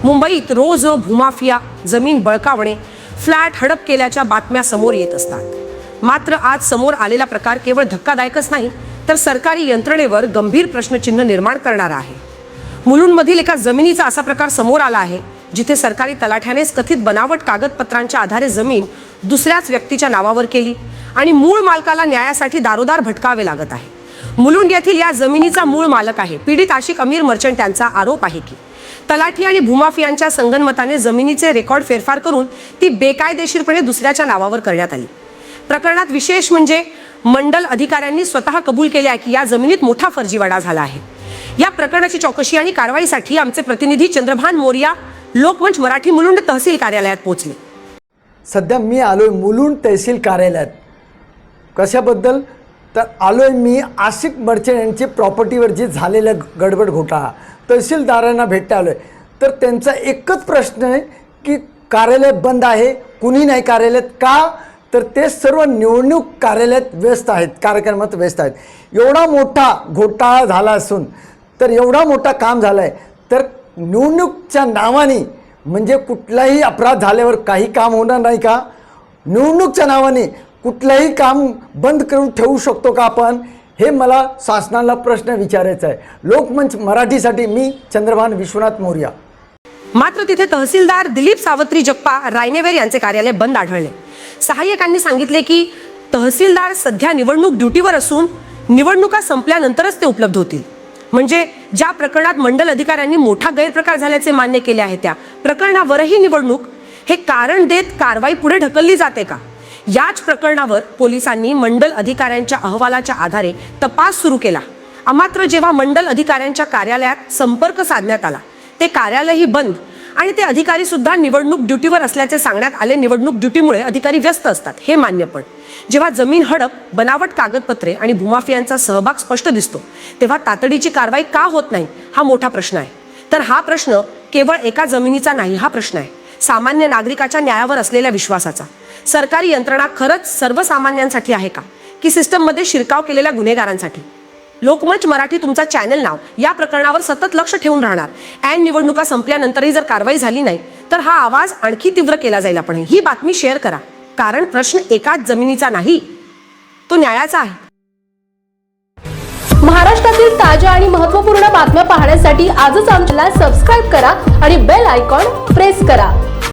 मुंबईत रोज भूमाफिया, जमीन बळकावणे, फ्लॅट हडप केल्याच्या बातम्या समोर येत असतात। मात्र आज समोर आलेला प्रकार केवळ धक्कादायकच नाही, तर सरकारी यंत्रणेवर गंभीर प्रश्नचिन्ह निर्माण करणारा आहे। मुलुंडमधील एका जमिनीचा असा प्रकार समोर आला आहे, जिथे सरकारी तलाठ्यानेच कथित बनावट कागदपत्रांच्या आधारे जमीन दुसऱ्याच व्यक्तीच्या नावावर केली आणि मूळ मालकाला न्यायासाठी दारोदार भटकावे लागत आहे। मुलुंड येथील या जमिनीचा मूळ मालक आहे पीडित आशिक अमीर मर्चंट यांचा आरोप आहे की तलाठी आणि भूमाफियांच्या संगनमताने जमिनीचे रेकॉर्ड फेरफार करून ती बेकायदेशीरपणे दुसऱ्याच्या नावावर करण्यात आली। प्रकरणात विशेष म्हणजे मंडल अधिकाऱ्यांनी स्वतः कबूल केले आहे की या जमिनीत मोठा फर्जीवाडा झाला आहे। या प्रकरणाची चौकशी आणि कारवाईसाठी आमचे प्रतिनिधी चंद्रभान मोरिया लोकमंच मराठी मुलुंड तहसील कार्यालयात पोहोचले। सध्या मी आलोय मुलुंड तहसील कार्यालयात। कशाबद्दल तर आलोय मी आशिक मर्चंट यांची प्रॉपर्टीवर जी झालेला गडबड घोटाळा तहसीलदारांना भेटायला आलोय। तर त्यांचा एकच प्रश्न आहे की कार्यालय बंद आहे, कुणी नाही कार्यालयात का? तर ते सर्व निवडणूक कार्यालयात व्यस्त आहेत, कार्यक्रमात व्यस्त आहेत। एवढा मोठा घोटाळा झाला असून तर एवढा मोठा काम झालं आहे, तर निवडणूकच्या नावाने म्हणजे कुठलाही अपराध झाल्यावर काही काम होणार नाही का? निवडणूकच्या नावाने कुठलंही काम बंद करून ठेवू शकतो का आपण? हे मला शासनाला प्रश्न विचारायचा आहे। लोकमंच मराठीसाठी मी चंद्रभान विश्वनाथ मोरिया। मात्र तिथे तहसीलदार दिलीप सावत्री जप्पा रायनेवेर यांचे कार्यालय बंद आढळले। सहाय्यकांनी सांगितले की तहसीलदार सध्या निवडणूक ड्युटीवर असून निवडणुका संपल्यानंतरच ते उपलब्ध होतील। म्हणजे ज्या प्रकरणात मंडल अधिकाऱ्यांनी मोठा गैरप्रकार झाल्याचे मान्य केले आहे त्या प्रकरणावरही निवडणूक हे कारण देत कारवाई पुढे ढकलली जाते का? याच प्रकरणावर पोलिसांनी मंडल अधिकाऱ्यांच्या अहवालाच्या आधारे तपास सुरू केला। मात्र जेव्हा मंडल अधिकाऱ्यांच्या कार्यालयात संपर्क साधण्यात आला ते कार्यालयही बंद आणि ते अधिकारी सुद्धा निवडणूक ड्युटीवर असल्याचे सांगण्यात आले। निवडणूक ड्युटीमुळे अधिकारी व्यस्त असतात हे मान्य, पण जेव्हा जमीन हडप, बनावट कागदपत्रे आणि भूमाफियांचा सहभाग स्पष्ट दिसतो तेव्हा तातडीची कारवाई का होत नाही हा मोठा प्रश्न आहे। तर हा प्रश्न केवळ एका जमिनीचा नाही, हा प्रश्न आहे सामान्य नागरिकाच्या न्यायावर असलेल्या विश्वासाचा। सरकारी यंत्रणा खरंच सर्वसामान्यांसाठी आहे का की सिस्टममध्ये शिरकाव केलेल्या गुन्हेगारांसाठी? लोकमंच मराठी तुमचा चॅनल नाव या प्रकरणावर सतत लक्ष ठेवून राहणार। ऐन निवडणुका संपल्यानंतरही जर कारवाई झाली नाही तर हा आवाज आणखी तीव्र केला जाईल। आपण ही बातमी शेअर करा, कारण प्रश्न एकाच जमिनीचा नाही, तो न्यायाचा आहे। महाराष्ट्रातील ताज्या आणि महत्त्वपूर्ण बातम्या पाहण्यासाठी आजच आमच्याला सबस्क्राइब करा आणि बेल आयकॉन प्रेस करा।